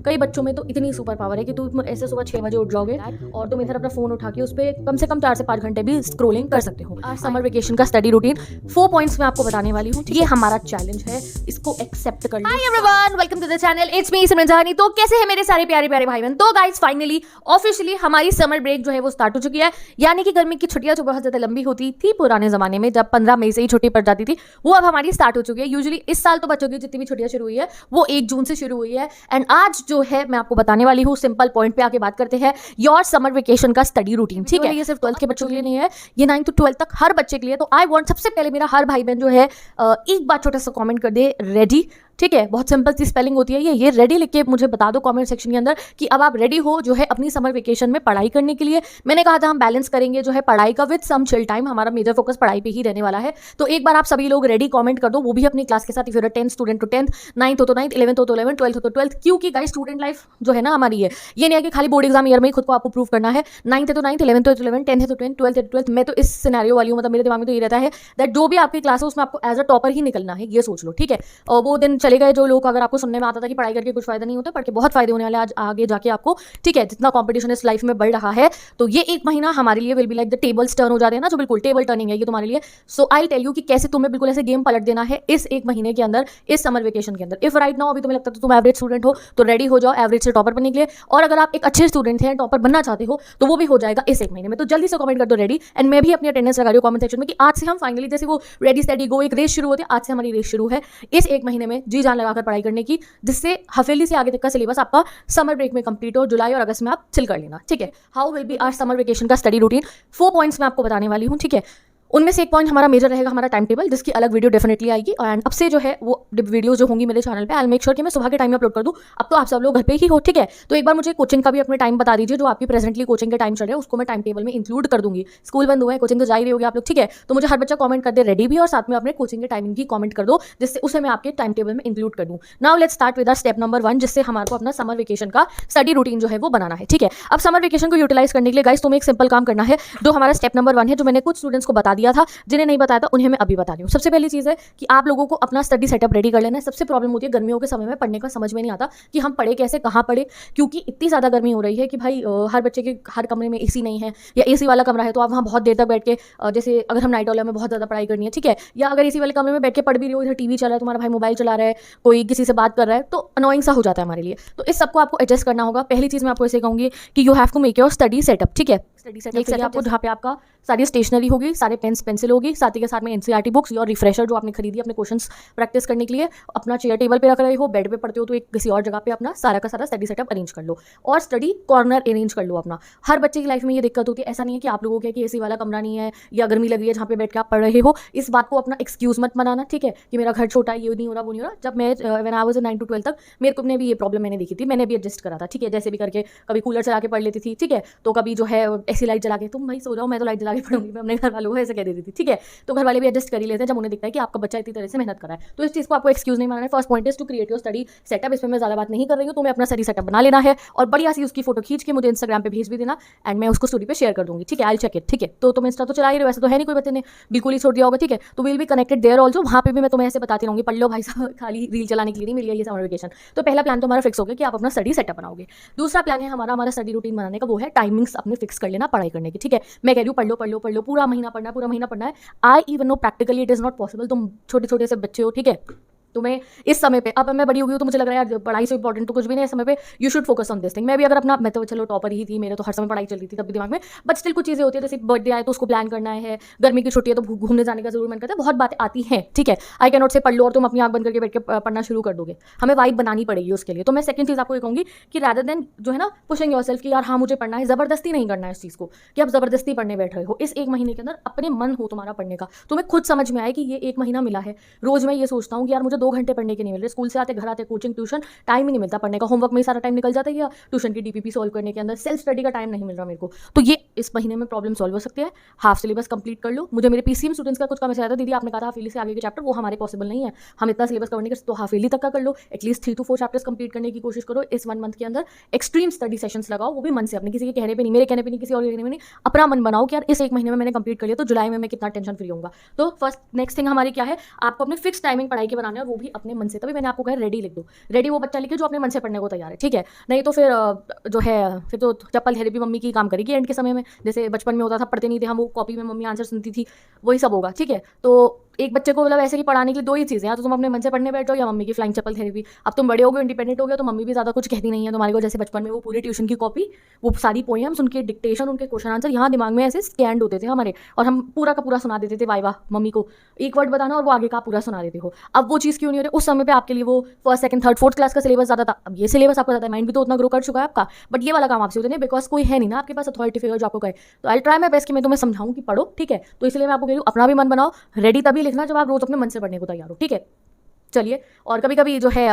कई बच्चों में तो इतनी सुपर पावर है कि तुम ऐसे सुबह 6 बजे उठ जाओगे और तुम इधर अपना फोन उठा के उस पर कम से कम 4 से 5 घंटे भी स्क्रोलिंग कर सकते हो। आज समर वेकेशन का स्टडी रूटीन 4 पॉइंट्स में आपको बताने वाली हूँ। ये हमारा चैलेंज है, इसको एक्सेप्ट कर लो। Hi everyone, welcome to the channel, it's me Simran Jahani. तो कैसे हैं मेरे सारे प्यारे प्यारे भाई बहन। तो गाइस फाइनली ऑफिशियली हमारी समर ब्रेक जो है वो स्टार्ट हो चुकी है। यानी कि गर्मी की छुट्टियां जो बहुत ज्यादा लंबी होती थी पुराने जमाने में, जब 15 मई से ही छुट्टी पड़ जाती थी, वो अब हमारी स्टार्ट हो चुकी है। यूजुअली इस साल तो बच्चों की जितनी भी छुट्टियां शुरू हुई है वो 1 जून से शुरू हुई है। एंड आज जो है मैं आपको बताने वाली हूँ, सिंपल पॉइंट पे आके बात करते हैं, योर समर वेकेशन का स्टडी रूटीन। ठीक है, ये सिर्फ 12th के बच्चों के लिए नहीं है, ये 9 to 12 तक हर बच्चे के लिए। तो आई वांट सबसे पहले मेरा हर भाई बहन जो है एक बार छोटा सा कमेंट कर दे, रेडी। ठीक है, बहुत सिंपल सी स्पेलिंग होती है ये रेडी लिख के मुझे बता दो कमेंट सेक्शन के अंदर कि अब आप रेडी हो जो है अपनी समर वेकेशन में पढ़ाई करने के लिए। मैंने कहा था हम बैलेंस करेंगे जो है पढ़ाई का विद सम चिल टाइम, हमारा मेजर फोकस पढ़ाई पे ही रहने वाला है। तो एक बार आप सभी लोग रेडी कमेंट कर दो, वो भी अपनी क्लास के साथ। If you are 10th student तो 10th, 9th हो तो 9th, 11th हो तो 11th, 12th हो तो 12th। क्योंकि गाइस स्टूडेंट लाइफ जो है ना हमारी ये नहीं है कि खाली बोर्ड एग्जाम ईयर में ही खुद को आपको प्रूव करना है। 9th है तो 9th, 11th है तो 11th, 10th है तो 10th, 12th है तो 12th। मैं तो इस सिनेरियो वाली हूँ, मतलब मेरे दिमाग में तो ये रहता है दैट जो भी आपकी क्लास है उसमें आपको एज अ टॉपर ही निकलना है, ये सोच लो। ठीक है, और वो दिन चले गए जो लोग, अगर आपको सुनने में आता था कि पढ़ाई करके कुछ फायदा नहीं होता, पढ़ के बहुत फायदे होने वाले आज आगे जाके आपको। ठीक है, जितना कंपटीशन इस लाइफ में बढ़ रहा है, तो ये 1 महीना हमारे लिए will be like the tables turn हो जाते हैं ना, जो बिल्कुल टेबल टर्निंग है ये तुम्हारे लिए। सो आई टेल यू कि कैसे तुम्हें बिल्कुल ऐसे गेम पलट देना है इस 1 महीने के अंदर, इस समर वेकेशन के अंदर। इफ राइट नाउ अभी तुम्हें लगता है तुम एवरेज स्टूडेंट हो तो रेडी हो जाओ एवरेज से टॉपर बनने के लिए। और अगर आप एक अच्छे स्टूडेंट हैं, टॉपर बनना चाहते हो, तो वो भी हो जाएगा इस 1 महीने में। तो जल्दी से कमेंट कर दो रेडी। एंड मैं भी अपनी अटेंडेंस लगा रही हूँ कमेंट सेक्शन में कि आज से हम फाइनली, जैसे वो रेडी स्टडी गो एक रेस शुरू होती है, आज से हमारी रेस शुरू है इस 1 महीने में जी जान लगाकर पढ़ाई करने की, जिससे हवेली से आगे तक का सिलेबस आपका समर ब्रेक में कंप्लीट हो। जुलाई और अगस्त में आप चिल कर लेना। ठीक है, how will be our summer vacation का स्टडी रूटीन, 4 पॉइंट्स में आपको बताने वाली हूँ। ठीक है, उनमें से एक पॉइंट हमारा मेजर रहेगा हमारा टाइम टेबल, जिसकी अलग वीडियो डेफिनेटली आएगी। एंड अब से जो है वो वीडियो जो होंगी मेरे चैनल पे, आई मेक श्योर कि मैं सुबह के टाइम में अपलोड कर दूं। अब तो आप सब लोग घर पे ही हो। ठीक है, तो एक बार मुझे कोचिंग का भी अपने टाइम बता दीजिए, जो आपकी प्रेजेंटली कोचिंग के टाइम चल रहे हैं उसको मैं टाइम टेबल में इंक्लूड कर दूंगी। स्कूल बंद हुए हैं, कोचिंग तो जा ही रही होगी आप लोग। ठीक है, तो मुझे हर बच्चा कमेंट कर दे रेडी भी, और साथ में अपने कोचिंग के टाइमिंग भी कमेंट कर दो, जिससे उसे मैं आपके टाइम टेबल में इंक्लूड कर दूं। Now let's start with step number 1, जिससे हमारे को अपना समर वेकेशन का स्टडी रूटीन जो है वो बनाना है। ठीक है, अब समर वेकेशन को यूटिलाइज करने के लिए गाइस तुम्हें एक सिंपल काम करना है, जो हमारा स्टेप नंबर 1 है, जो मैंने कुछ स्टूडेंट्स को बता दिया था, जिन्हें नहीं बताया था उन्हें मैं अभी बता रही हूँ। सबसे पहली चीज है कि आप लोगों को अपना स्टडी सेटअप रेडी कर लेना है। सबसे प्रॉब्लम होती है गर्मियों के समय में पढ़ने का समझ में नहीं आता कि हम पढ़े कैसे, कहाँ पढ़े, क्योंकि इतनी ज्यादा गर्मी हो रही है कि भाई हर बच्चे के हर कमरे में एसी नहीं है, या एसी वाला कमरा है तो आप वहाँ बहुत देर तक बैठ के, जैसे अगर हम नाइट वाले में बहुत ज्यादा पढ़ाई करनी है, ठीक है, या अगर एसी वाले कमरे में बैठ के पढ़ भी रही हो, इधर टीवी चल रहा है, तुम्हारा भाई मोबाइल चला रहा है, कोई किसी से बात कर रहा है, तो अनोइंग सा हो जाता है हमारे लिए। तो इस सबको आपको एडजस्ट करना होगा। पहली चीज मैं आपको ऐसे कहूंगी कि you have to make your study setup. ठीक है, स्टडी सेटअप आपको जहाँ पे आपका सारी स्टेशनरी होगी, सारे पेन्स पेंसिल होगी, साथ ही के साथ में एनसीईआरटी बुक्स और रिफ्रेशर जो आपने खरीदी अपने क्वेश्चंस प्रैक्टिस करने के लिए, अपना चेयर टेबल पे रख रहे हो, बेड पे पढ़ते हो तो एक किसी और जगह पे अपना सारा का सारा स्टडी सेटअप अरेंज कर लो, और स्टडी कॉर्नर अरेंज कर लो अपना। हर बच्चे की लाइफ में ये दिक्कत होती है, ऐसा नहीं है कि आप लोगों के कि एसी वाला कमरा नहीं है या गर्मी लगी है जहाँ पे बैठ के आप पढ़ रहे हो। इस बात को अपना एक्सक्यूज मत बनाना। ठीक है, कि मेरा घर छोटा है, ये नहीं हो रहा, वो नहीं हो रहा। जब मैं व्हेन आई वाज 9 to 12 तक मेरे को भी ये प्रॉब्लम मैंने देखी थी, मैंने भी एडजस्ट करा था। ठीक है, जैसे भी करके कभी कूलर चला के पढ़ लेती थी, ठीक है, तो कभी जो है ऐसी लाइट जला के, तुम भाई सो जाओ, मैं तो लाइट जला के पढ़ूंगी, मैं अपने घर वालों को ऐसे कह देती थी। ठीक है, तो घर वाले भी एडजस्ट कर ही लेते हैं जब उन्हें दिखता है कि आपका बच्चा इतनी तरह से मेहनत कर रहा है। तो इस चीज़ को आपको एक्सक्यूज नहीं मानना है। First point is to create your study setup. इसमें मैं ज़्यादा बात नहीं कर रही हूँ, तुम्हें अपना स्टडी सेटअप बना लेना है और बढ़िया सी उसकी फोटो खींच के मुझे इंस्टाग्राम पे भेज भी देना, एंड मैं उसको स्टोरी पे शेयर कर दूंगी। ठीक है, आई चेक इट। ठीक है, तो तुम इंस्टा तो चला ही रहे हो, वैसे तो है नहीं कोई बच्चे ने बिल्कुल ही छोड़ दिया होगा। ठीक है, तो will be connected there also, वहाँ पे भी मैं तुम्हें ऐसे बताती रहूंगी, पढ़ लो भाई साहब, खाली रील चलाने के लिए नहीं मिल गया ये समर वेकेशन। तो पहला प्लान तो हमारा फिक्स हो गया कि आप अपना स्टडी सेटअप बनाओगे। दूसरा प्लान है हमारा स्टडी रूटीन बनाने का, वो है टाइमिंग्स अपने फिक्स कर लेना पढ़ाई करने की। ठीक है, मैं कह रही हूँ पढ़ लो पढ़ लो पढ़ लो, पूरा महीना पढ़ना है, पूरा महीना पढ़ना है। I even know practically it is not possible. तुम छोटे छोटे से बच्चे हो, ठीक है, तुम्हें इस समय पे, अब मैं बड़ी हो गई हूँ तो मुझे लग रहा है यार पढ़ाई से इंपॉर्टेंट तो कुछ भी नहीं है इस समय पे, you should focus on this thing. मैं भी अगर अपना, मैं तो चलो टॉपर ही थी, मेरे तो हर समय पढ़ाई चल रही थी तब भी दिमाग में, बट स्टिल कुछ चीज़ें होती है, जैसे बर्थडे आए तो उसको प्लान करना है, गर्मी की छुट्टी है तो घूमने जाने का जरूर मन करता है, बहुत बातें आती हैं। ठीक है, आई कैन नॉट से पढ़ लो और तुम अपनी आँख बंद करके बैठ के पढ़ना शुरू कर दोगे, हमें वाइब बनानी पड़ेगी उसके लिए। तो मैं सेकंड चीज़ आपको ये कहूँगी कि रैदर देन जो है ना पुशिंग योरसेल्फ कि यार हाँ मुझे पढ़ना है, जबरदस्ती नहीं करना है इस चीज़ को कि आप जबरदस्ती पढ़ने बैठ रहे हो। इस 1 महीने के अंदर अपने मन हो तुम्हारा पढ़ने का, तुम्हें खुद समझ में आए कि ये 1 महीना मिला है। रोज मैं ये सोचता हूँ कि यार मुझे 2 घंटे पढ़ने के नहीं मिल रहे, स्कूल से आते घर आते कोचिंग ट्यूशन टाइम ही नहीं मिलता पढ़ने का, होमवर्क में ही सारा टाइम निकल जाता है, या ट्यूशन की डीपीपी सॉल्व करने के अंदर सेल्फ स्टडी का टाइम नहीं मिल रहा मेरे को। तो ये इस महीने में प्रॉब्लम सॉल्व हो सकती है। हाफ सिलेबस कंप्लीट कर लो। मुझे मेरे पीसीएम स्टूडेंट्स का कुछ का मैसेज आया था, दीदी आपने कहा था हाफ ईयरली से आगे के चैप्टर, वो हमारे पॉसिबल नहीं है, हम इतना सिलेबस कवर नहीं कर सकते, तो हाफ ईयरली तक का कर लो, एटलीस्ट 3 to 4 चैप्टर्स कंप्लीट करने की कोशिश करो इस 1 मंथ के अंदर। एक्सट्रीम स्टडी सेशंस लगाओ, वो भी मन से, अपने किसी के कहने पे नहीं, मेरे कहने पे नहीं, किसी और कहने पे नहीं, अपना मन बनाओ कि यार इस 1 महीने में मैंने कंप्लीट कर लिया तो जुलाई में मैं कितना टेंशन फ्री होऊंगा। तो फर्स्ट नेक्स्ट थिंग हमारी क्या है, आपको अपने फिक्स टाइमिंग पढ़ाई के बनाने, और वो भी अपने मन से। तभी मैंने आपको कहा रेडी लिख दो। रेडी वो बच्चा लिखे जो अपने मन से पढ़ने को तैयार है, ठीक है। नहीं तो फिर जो है फिर तो चप्पल थेरेपी मम्मी की काम करेगी एंड के समय में। जैसे बचपन में होता था, पढ़ते नहीं थे हम, वो कॉपी में मम्मी आंसर सुनती थी, वही सब होगा, ठीक है। तो एक बच्चे को मतलब ऐसे कि पढ़ाने के लिए दो ही चीज़ें, या तो तुम अपने मन से पढ़ने बैठो या मम्मी की फ्लाइंग चप्पल थेरेपी। अब तुम बड़े हो गए, इंडिपेंडेंट हो गए, तो मम्मी भी ज़्यादा कुछ कहती नहीं है तुम्हारे को। जैसे बचपन में वो पूरी ट्यूशन की कॉपी, वो सारी पोएम्स, उनके डिक्टेशन, उनके क्वेश्चन आंसर यहाँ दिमाग में ऐसे स्कैंड होते थे हमारे, और हम पूरा का पूरा सुना देते थे वाह वाह मम्मी को। एक वर्ड बताना और वो आगे का पूरा सुना देते हो। अब वो चीज़ क्यों नहीं हो रही? उस समय पे आपके लिए वो first second third fourth class का सिलेबस ज़्यादा था। अब ये सिलेबस आपका ज़्यादा है, माइंड भी तो उतना ग्रो कर चुका है आपका, बट ये वाला काम आपसे होता नहीं, बिकॉज कोई है नहीं ना आपके पास अथॉरिटी फिगर जो आपको कहे। तो आई ट्राई माई बेस्ट कि मैं तुम्हें समझाऊं कि पढ़ो, ठीक है। तो इसलिए मैं आपको कह रही हूँ अपना भी मन बनाओ, रेडी तभी लिखना जब आप रोज अपने मन से पढ़ने को तैयार हो, ठीक है। चलिए, और कभी कभी जो है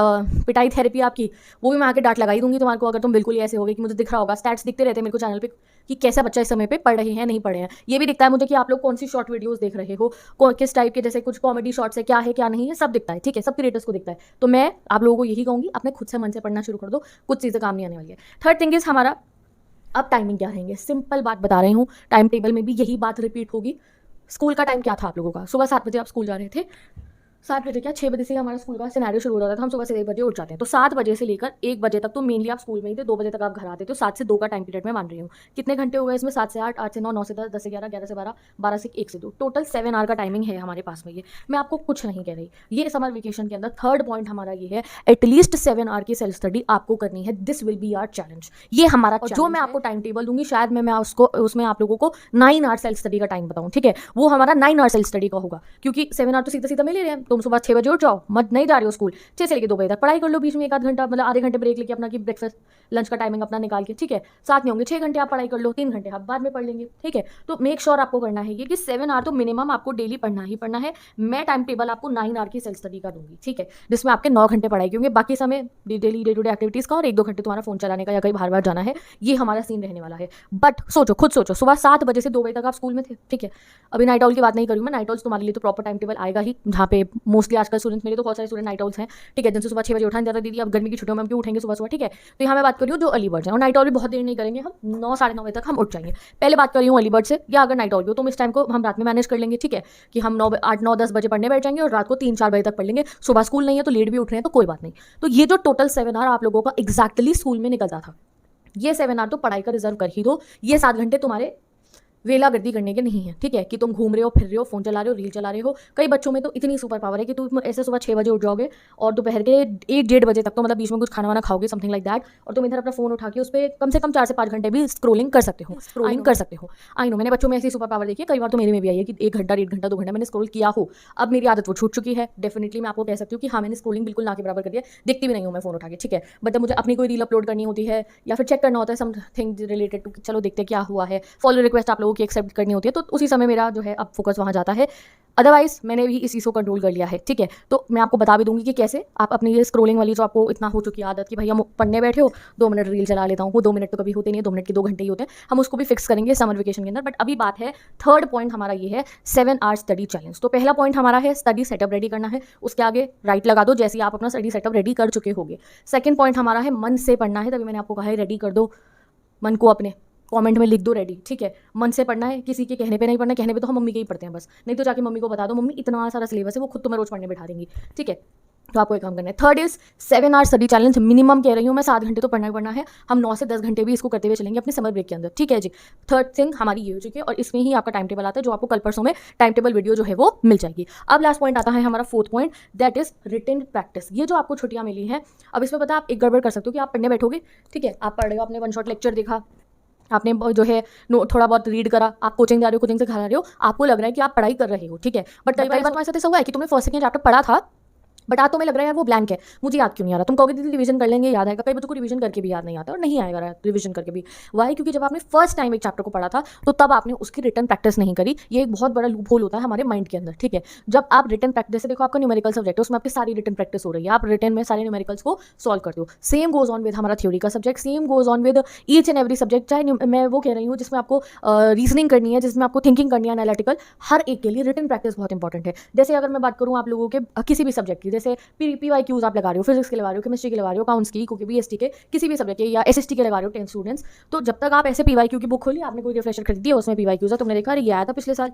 पिटाई थेरेपी आपकी, वो भी मैं आके डांट लगाई दूंगी तुम्हारे को, अगर तुम बिल्कुल ही ऐसे होगे कि मुझे दिख रहा होगा, स्टैट्स दिखते रहते हैं मेरे को चैनल पे कि कैसा बच्चा इस समय पे पढ़ रहे हैं नहीं पढ़े हैं। ये भी दिखता है मुझे कि आप लोग कौन सी शॉर्ट वीडियोस देख रहे हो, किस टाइप के, जैसे कुछ कॉमेडी शॉर्ट्स है क्या नहीं है, सब दिखता है, ठीक है। सब क्रिएटर्स को दिखता है। तो मैं आप लोगों को यही कहूँगी, अपने खुद से मन से पढ़ना शुरू कर दो, कुछ चीज़ें काम नहीं आने वाली है। थर्ड थिंग इज हमारा अब टाइमिंग क्या रहेंगे। सिंपल बात बता रही हूँ, टाइम टेबल में भी यही बात रिपीट होगी। स्कूल का टाइम क्या था आप लोगों का? सुबह 7 बजे आप स्कूल जा रहे थे, 7 बजे क्या 6 बजे से हमारा स्कूल का सिनेरियो शुरू हो जाता था। हम सुबह से 1 बजे उठ जाते हैं, तो 7 बजे से लेकर 1 बजे तक तो मेनली आप स्कूल में ही थे। 2 बजे तक आप घर आते थे। 7 से 2 का टाइम पीरियड मैं मान रही हूँ। कितने घंटे हो गए इसमें? 7 से 8, 8 से 9, 9 से 10, 10 से 11, 11 से 12, 12 से 1 से 2, टोटल 7 आवर का टाइमिंग है हमारे पास में। ये मैं आपको कुछ नहीं कह रही। ये समर वेकेशन के अंदर थर्ड पॉइंट हमारा ये है, एटलीस्ट 7 आवर की सेल्फ स्टडी आपको करनी है। This will be our challenge. ये हमारा जो मैं आपको टाइम टेबल दूंगी, शायद मैं उसको उसमें आप लोगों को 9 आवर सेल्फ स्टडी का टाइम बताऊँ, ठीक है। वो हमारा 9 आवर सेल्फ स्टडी का होगा, क्योंकि 7 आवर तो सीधा सीधा मिल ही रहे हैं। तुम सुबह 6 बजे उठ जाओ, मत नहीं जा रहे हो स्कूल, 6 से लेकर 2 बजे तक पढ़ाई कर लो, बीच में 1 आध घंटा मतलब आधे घंटे ब्रेक लेके अपना की ब्रेकफास्ट लंच का टाइमिंग अपना निकाल के, ठीक है। साथ में होंगे 6 घंटे आप पढ़ाई कर लो, 3 घंटे आप बाद में पढ़ लेंगे, ठीक है। तो मेक श्योर आपको करना है ये कि 7 आवर तो मिनिमम आपको डेली पढ़ना ही पढ़ना है। मैं टाइम टेबल आपको 9 आवर की सेल्फ स्टडी का दूंगी, ठीक है, जिसमें आपके 9 घंटे पढ़ाई होंगे, बाकी समय daily day to day activities का, और 1-2 घंटे तुम्हारा फोन चलाने का या कहीं बाहर जाना है। ये हमारा सीन रहने वाला है। बट सोचो, खुद सोचो, सुबह 7 बजे से 2 बजे तक आप स्कूल में थे, ठीक है। अभी नाइट आउल की बात नहीं करूँ मैं, नाइट आउल्स तुम्हारे लिए तो प्रॉपर टाइम टेबल आएगा ही, जहाँ पे मोस्टली आजकल स्टूडेंट्स, मेरे तो बहुत सारे स्टूडेंट नाइट आउल्स हैं, ठीक है, जिनसे सुबह 6 बजे उठाने जाता दीदी, अब गर्मी की छुट्टियों में हम क्यों उठेंगे सुबह सुबह, ठीक है। तो यहाँ मैं बात कर रही हूँ जो अर्ली बर्ड्स हैं, और नाइट आउल भी बहुत देर नहीं करेंगे हम, 9 साढ़े 9 बजे तक हम उठ जाएंगे। पहले बात कर रही हूँ अर्ली बर्ड से, या अगर नाइट आउल भी हो तो इस टाइम को हम रात में मैनेज कर लेंगे, ठीक है, कि हम 8, 9, 10 बजे पढ़ने बैठ जाएंगे और रात को 3, 4 बजे तक पढ़ लेंगे। सुबह स्कूल नहीं है तो लेट भी उठ रहे हैं तो कोई बात नहीं। तो ये जो टोटल 7 आवर आप लोगों का एग्जैक्टली स्कूल में निकलता था, ये 7 आवर तो पढ़ाई का रिजर्व कर ही दो। ये 7 घंटे तुम्हारे वेला गर्दी करने के नहीं है, ठीक है, कि तुम घूम रहे हो, फिर रहे हो, फोन चला रहे हो, रील चला रहे हो। कई बच्चों में तो इतनी सुपर पावर है कि तुम ऐसे सुबह 6 बजे उठ जाओगे और दोपहर के 1-1:30 बजे तक तो मतलब बीच में कुछ खाना वाना खाओगे, समथिंग लाइक दैट, और तुम इधर अपना फोन उठा के उस पर कम से कम 4 से 5 घंटे भी स्क्रोलिंग कर सकते हो। आई नो, मैंने बच्चों में ऐसी सुपर पावर देखी है। कई बार तो मेरे में भी आई है कि 1 घंटा, 1.5 घंटा, 2 घंटा मैंने स्क्रोल किया हो। अब मेरी आदत वो छूट चुकी है। डेफिनेटली मैं आपको कह सकती हूँ कि हाँ, मैंने स्क्रोलिंग बिल्कुल ना के बराबर कर दिया। देखती भी नहीं हूँ मैं फोन उठा के, ठीक है। बट जब मुझे अपनी कोई रील अपलोड करनी होती है या फिर चेक करना होता है समथिंग रिलेटेड टू, चलो देखते क्या हुआ है, फॉलो रिक्वेस्ट आप लोगों की एक्सेप्ट करनी होती है, तो उसी समय मेरा जो है अब फोकस वहाँ जाता है। अदरवाइज मैंने भी इस चीज़ को कंट्रोल कर लिया है, ठीक है। तो मैं आपको बता भी दूंगी कि कैसे आप अपनी ये स्क्रोलिंग वाली जो आपको इतना हो चुकी है आदत कि भाई हम पढ़ने बैठे हो 2 मिनट रील चला लेता हूँ, वो 2 मिनट तो कभी होते नहीं है, 2 मिनट के 2 घंटे ही होते हैं, हम उसको भी फिक्स करेंगे समर वेकेशन के अंदर। बट अभी बात है, थर्ड पॉइंट हमारा ये है 7 आवर स्टडी चैलेंज। तो पहला पॉइंट हमारा है स्टडी सेटअप रेडी करना है, उसके आगे राइट लगा दो जैसे आप अपना स्टडी सेटअप रेडी कर चुके होगे। सेकंड पॉइंट हमारा है मन से पढ़ना है, तभी मैंने आपको कहा है रेडी कर दो मन को, अपने कमेंट में लिख दो रेडी, ठीक है। मन से पढ़ना है, किसी के कहने पे नहीं पढ़ना। कहने पे तो हम मम्मी के ही पढ़ते हैं बस, नहीं तो जाके मम्मी को बता दो मम्मी इतना सारा सिलेबस है, वो खुद तुम्हें रोज पढ़ने बैठा देंगी, ठीक है। तो आपको एक काम करना है। Third is 7 hour study challenge. Minimum कह रही हूँ मैं, 7 घंटे तो पढ़ना ही पढ़ना है। हम 9 से 10 घंटे भी इसको करते हुए चलेंगे अपने समर ब्रेक के अंदर, ठीक है जी। थर्ड थिंग हमारी ये हो चुकी है, और इसमें ही आपका टाइम टेबल आता है, जो आपको कल परसों में टाइम टेबल वीडियो जो है वो मिल जाएगी। अब लास्ट पॉइंट आता है हमारा fourth point, that is written practice. ये जो आपको छुट्टियां मिली हैं, अब इसमें पता है आप एक गड़बड़ कर सकते हो कि आप पढ़ने बैठोगे, ठीक है, आप पढ़ रहे हो, आपने 1 शॉट लेक्चर देखा, आपने जो है थोड़ा बहुत रीड करा, आप कोचिंग जा रहे हो, कोचिंग से घर आ रहे हो, आपको लग रहा है कि आप पढ़ाई कर रहे हो, ठीक है। बट कई बार तुम्हारे साथ ऐसा हुआ है कि तुमने फर्स्ट सेकंड चैप्टर पढ़ा था, बट आज तुम्हें लग रहा है यार वो ब्लैंक है, मुझे याद क्यों नहीं आ रहा। तुम कहोगे दीदी रिवीजन कर लेंगे, याद आएगा। कई बच्चों को रिवीजन करके भी याद नहीं आता और नहीं आएगा रिवीजन करके भी। वाई? क्योंकि जब आपने फर्स्ट टाइम एक चैप्टर को पढ़ा था तो तब आपने उसकी रिटन प्रैक्टिस नहीं करी। ये एक बहुत बड़ा लूप होल होता है हमारे माइंड के अंदर, ठीक है। जब आप रिटन प्रैक्टिस, जैसे देखो आपका न्यूमेरिकल सब्जेक्ट है, उसमें आपकी सारी रिटन प्रैक्टिस हो रही है, आप रिटन में सारे न्यूमेरिकल्स को सॉल्व करते हो। सेम गोज ऑन विद हमारा थ्योरी का subject, same goes on with each and every subject. चाहे मैं वो कह रही हूँ जिसमें आपको रीजनिंग करनी है, जिसमें आपको थिंकिंग करनी है, एनालिटिकल, हर एक के लिए रिटन प्रैक्टिस बहुत इंपॉर्टेंट है। जैसे अगर मैं बात करूँ आप लोगों के किसी भी सब्जेक्ट की, जैसे PYQs आप लगा रहे हो, फिजिक्स के लगा रहे हो, केमिस्ट्री के लगा रहे हो, अकाउंट्स की, क्योंकि BST के किसी भी सब्जेक्ट के, या SST के लगा रहे हो 10 स्टूडेंट्स, तो जब तक आप ऐसे PYQ की बुक खोली, आपने कोई रिफ्रेशर खरीदी है, उसमें PYQs है, तुमने देखा अरे ये आया था पिछले साल,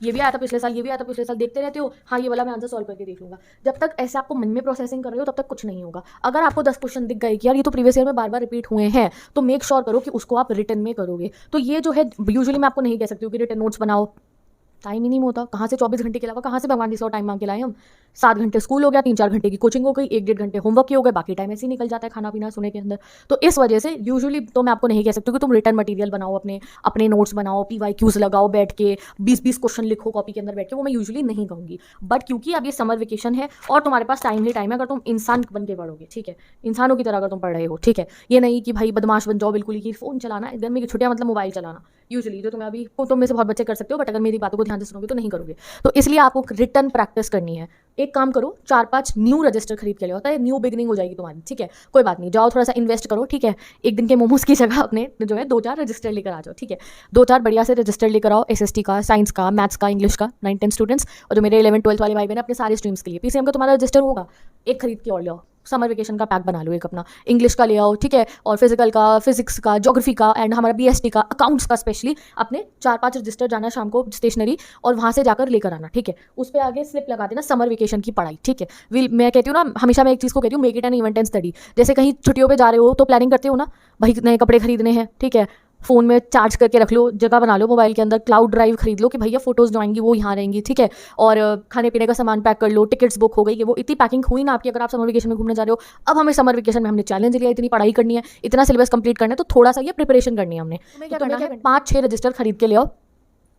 ये भी आया था पिछले साल, ये भी आया था पिछले साल, देखते रहते हो, हाँ ये वाला मैं आंसर सॉल्व करके देख लूंगा। जब तक ऐसे आपको मन में प्रोसेसिंग कर रहे हो तब तक कुछ नहीं होगा। अगर आपको 10 क्वेश्चन दिख गए कि यार ये तो प्रीवियस ईयर में बार बार रिपीट हुए हैं, तो मेक श्योर करो कि उसको आप रिटर्न में करोगे। तो ये जो है यूजुअली मैं आपको नहीं कह सकती हूँ कि रिटर्न नोट्स बनाओ, टाइम ही नहीं होता। कहाँ से 24 घंटे के अलावा कहाँ से भगवान 100 टाइम मांग के लाए हम। 7 घंटे स्कूल हो गया, 3-4 घंटे की कोचिंग हो गई, 1-1.5 घंटे होमवर्क के हो गए, बाकी टाइम ऐसे ही निकल जाता है खाना पीना सोने के अंदर। तो इस वजह से यूजुअली तो मैं आपको नहीं कह सकती कि तुम रिटर्न मटेरियल बनाओ, अपने नोट्स बनाओ, PYQs लगाओ बैठ के, 20-20 क्वेश्चन लिखो कॉपी के अंदर बैठ के, वो मैं यूजुअली नहीं कहूँगी। बट क्योंकि अब ये समर वेकेशन है और तुम्हारे पास टाइम ही टाइम है, अगर तुम इंसान बन के पढ़ोगे, ठीक है, इंसानों की तरह अगर तुम पढ़ रहे हो, ठीक है, ये नहीं कि भाई बदमाश बन जाओ बिल्कुल ही कि फ़ोन चलाना, गर्मी की छुट्टियां मतलब मोबाइल चलाना, यूजुअली जो तुम्हें अभी तुम में से बहुत बच्चे कर सकते हो, बट अगर मेरी बातों को ध्यान से सुनोगे तो नहीं करोगे। तो इसलिए आपको रिटर्न प्रैक्टिस करनी है। एक काम करो, 4-5 न्यू रजिस्टर खरीद के ले, होता है न्यू बिगनिंग हो जाएगी तुम्हारी, ठीक है, कोई बात नहीं, जाओ थोड़ा सा इन्वेस्ट करो, ठीक है, एक दिन के मोमोज की जगह अपने जो है 2-4 रजिस्टर लेकर आ जाओ, ठीक है, 2-4 बढ़िया से रजिस्टर लेकर आओ, SST का, साइंस का, मैथ्स का, इंग्लिश का, 9-10 स्टूडेंट्स, और जो मेरे 11-12 वाले भाई बहन अपने सारे स्ट्रीम्स के लिए PCM का तुम्हारा रजिस्टर होगा, एक खरीद के और ले आओ। समर वेकेशन का पैक बना लो एक अपना, इंग्लिश का ले आओ, ठीक है, और फिजिकल का, फिजिक्स का, ज्योग्राफी का, एंड हमारा BST का, अकाउंट्स का स्पेशली अपने 4-5 रजिस्टर जाना शाम को स्टेशनरी और वहाँ से जाकर लेकर आना, ठीक है। उस पर आगे स्लिप लगा देना समर वेकेशन की पढ़ाई, ठीक है। मैं कहती हूँ ना, हमेशा मैं एक चीज़ को कहती हूँ, make it an event and study. जैसे कहीं छुट्टियों पर जा रहे हो तो प्लानिंग करते हो ना, भाई नए कपड़े खरीदने हैं, ठीक है, फ़ोन में चार्ज करके रख लो, जगह बना लो मोबाइल के अंदर, क्लाउड ड्राइव खरीद लो कि भैया फोटोज़ जो आएंगी वो यहाँ रहेंगी, ठीक है, और खाने पीने का सामान पैक कर लो, टिकट्स बुक हो गई, कि वो इतनी पैकिंग हुई ना आपकी अगर आप समर वेकेशन में घूमने जा रहे हो। अब हमें समर वेकेशन में हमने चैलेंज लिया, इतनी पढ़ाई करनी है, इतना सिलेबस कंप्लीट करना है, तो थोड़ा सा ये प्रिपरेशन करनी है हमने। क्या करना है, 5-6 रजिस्टर खरीद के ले आओ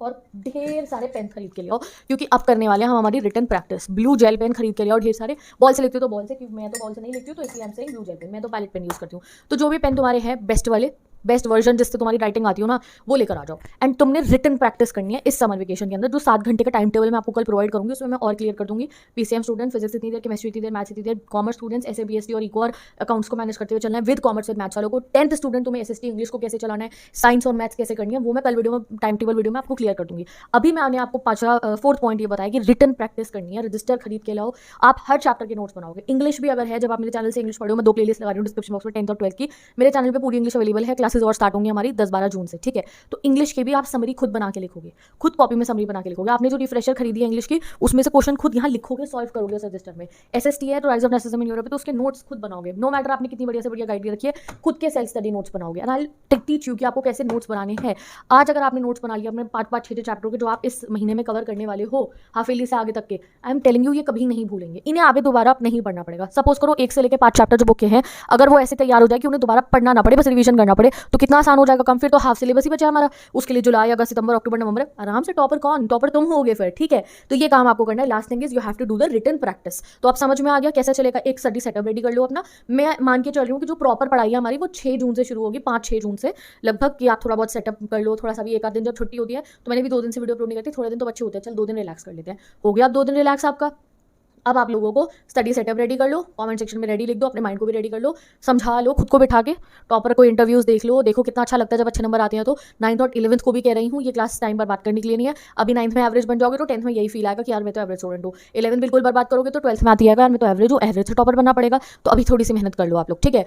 और ढेर सारे पेन खरीद के ले आओ, क्योंकि अब करने वाले हैं हम हमारी return practice. Blue gel pen खरीद के ले आओ ढेर सारे, बॉल से लिखती हूँ तो बॉल से, क्योंकि मैं तो बॉल से नहीं लिखती हूँ, तो इसलिए हमसे ब्लू जेल पेन, मैं तो पैलेट पेन यूज़ करती हूँ। तो जो भी पेन तुम्हारे हैं बेस्ट वाले, बेस्ट वर्जन जिससे तुम्हारी राइटिंग आती हो ना, वो लेकर आ जाओ। एंड तुमने रिटर्न प्रैक्टिस करनी है इस समर वेकेशन के अंदर। जो 7 घंटे का टाइम टेबल मैं आपको कल प्रोवाइड करूंगी, उसमें मैं और क्लियर कर दूंगी। PCM स्टूडेंट फिजिक्स इतनी देर, केमिस्ट्री इतनी देर, मैथ्स इतनी देर, कॉमर्स स्टूडेंट्स ऐसे BST और इको और अकाउंट्स को मैनेज करते हुए चलना है विद कॉमर्स विद मैथ्स वालों को। 10th स्टूडेंट तुम्हें SST इंग्लिश को कैसे चलाना है, साइंस और मैथ्स कैसे करनी है, वो मैं कल वीडियो में, टाइम टेबल वीडियो में आपको क्लियर कर दूंगी। अभी मैंने आपको 4th पॉइंट ये बताया कि रिटर्न प्रैक्टिस करनी है, रजिस्टर खरीद के लाओ। आप हर चैप्टर के नोट्स बनाओगे। इंग्लिश भी अगर है, जब आप मेरे चैनल से इंग्लिश पढ़ो, मैं 2 प्लेलिस्ट लगा रही हूँ डिस्क्रिप्शन बॉक्स में, 10th और 12th की, मेरे चैनल पे पूरी इंग्लिश अवेलेबल है। क्लासेस और स्टार्ट होंगी हमारी 10-12 जून से, ठीक है। तो इंग्लिश के भी आप समरी खुद बना के लिखोगे, खुद कॉपी में समरी बना के लिखोगे। आपने जो रिफ्रेशर खरीदी है इंग्लिश की, उसमें से क्वेश्चन खुद यहाँ लिखोगे, सॉल्व करोगे उस रजिस्टर में। SST है तो rise of nationalism in Europe, तो उसके नोट्स खुद बनाओगे। नो मैटर आपने कितनी बढ़िया से बढ़िया गाइड रखी है, खुद के सेल्फ स्टडी नोट्स बनाओगे। एंड आई टीच यू कि आपको कैसे नोट्स बनाने हैं। आज अगर आपने नोट्स बना लिया अपने 5-5, 6 चैप्टर के जो आप इस महीने में कवर करने वाले हो, हाफ ईयरली से आगे तक के, आई एम टेलिंग यू ये कभी नहीं भूलेंगे। इन्हें आगे दोबारा आप नहीं पढ़ना पड़ेगा। सपोज करो 1 से लेकर 5 चैप्टर जो बुक के हैं, अगर वो ऐसे तैयार हो जाए कि उन्हें दोबारा पढ़ना ना पड़े, बस रिवीजन करना पड़े, तो कितना आसान हो जाएगा काम। फिर तो हाफ सिलेबस ही बचा हमारा। उसके लिए जुलाई, अगस्त, सितंबर, अक्टूबर, नवंबर आराम से टॉपर कौन, टॉपर तुम होगे फिर, ठीक है। तो ये काम आपको करना है। Last thing is you have to do the written practice. तो आप समझ में आ गया कैसे चलेगा। एक स्टडी सेटअप रेडी कर लो अपना। मैं मान के चल रही हूँ कि जो प्रॉपर पढ़ाई है हमारी वो 6 जून से शुरू होगी, 5-6 जून से लगभग, कि आप थोड़ा बहुत सेटअप कर लो, थोड़ा सा भी। एक आध दिन जब छुट्टी होती है, तो मैंने भी 2 दिन से वीडियो अपलोड नहीं करती, थोड़े दिन तो बच्चे होते हैं, चल 2 दिन रिलैक्स कर लेते हैं। हो गया अब 2 दिन रिलैक्स आपका। अब आप लोगों को स्टडी सेटअप रेडी कर लो, कमेंट सेक्शन में रेडी लिख दो, अपने माइंड को भी रेडी कर लो, समझा लो खुद को बिठा के। टॉपर को इंटरव्यूज देख लो, देखो कितना अच्छा लगता है जब अच्छे नंबर आते हैं। तो 9th और 11th को भी कह रही हूँ, ये क्लास टाइम बर्बाद करने के लिए नहीं है। अभी 9th में एवरेज बन जाओगे तो 10th में यही फील आएगा कि यार मैं तो एवरेज स्टूडेंट हूँ। 11th बिल्कुल बर्बाद करोगे तो 12th में आती है यार मैं तो एवरेज हूँ, एवरेज से टॉपर बनना पड़ेगा। तो अभी थोड़ी सी मेहनत कर लो आप लोग, ठीक है।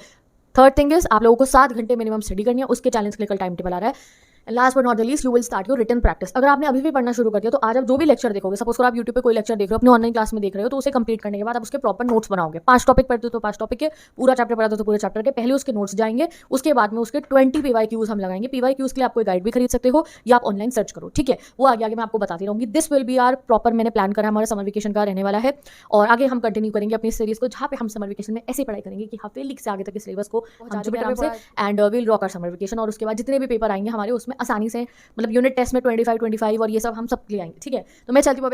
थर्ड थिंग इज आप लोगों को 7 घंटे मिनिमम स्टडी करनी है, उसके चैलेंज के लिए कल टाइम टेबल आ रहा है। Last but not the least, you will start your written practice. अगर आपने अभी भी पढ़ना शुरू कर दिया तो आज आप जो भी लेक्चर देखोगे, सपोज करो आप यूट्यूब पे कोई लेक्चर देख रहे हो, अपनी ऑनलाइन क्लास में देख रहे हो, तो उसे कंप्लीट करने के बाद आप उसके प्रॉपर नोट्स बनाओगे। 5 टॉपिक पढ़ते हो तो 5 टॉपिक के, पूरा चैप्टर पढ़ा तो पूरे चैप्टर के, पहले उसके नोट्स जाएंगे, उसके बाद में उसके 20 PYQs हम लगाएंगे। PYQs के लिए आप कोई गाइड भी खरीद सकते हो या आप ऑनलाइन सर्च करो, ठीक है। वो आगे आगे मैं आपको बताती रहूंगी। This will be our proper, मैंने प्लान करा हमारा समर वेकेशन का रहने वाला है, और आगे हम कंटिन्यू करेंगे अपनी सीरीज को, जहाँ पे हम समर वेकेशन में ऐसी पढ़ाई करेंगे कि हफ्ते लीक से आगे तक के सिलेबस को and will rock our summer vacation. और उसके बाद जितने भी पेपर आएंगे हमारे, उसमें आसानी से, मतलब यूनिट टेस्ट में 25 और ये सब हम सब ले आएंगे, ठीक है। तो मैं चलती हूँ।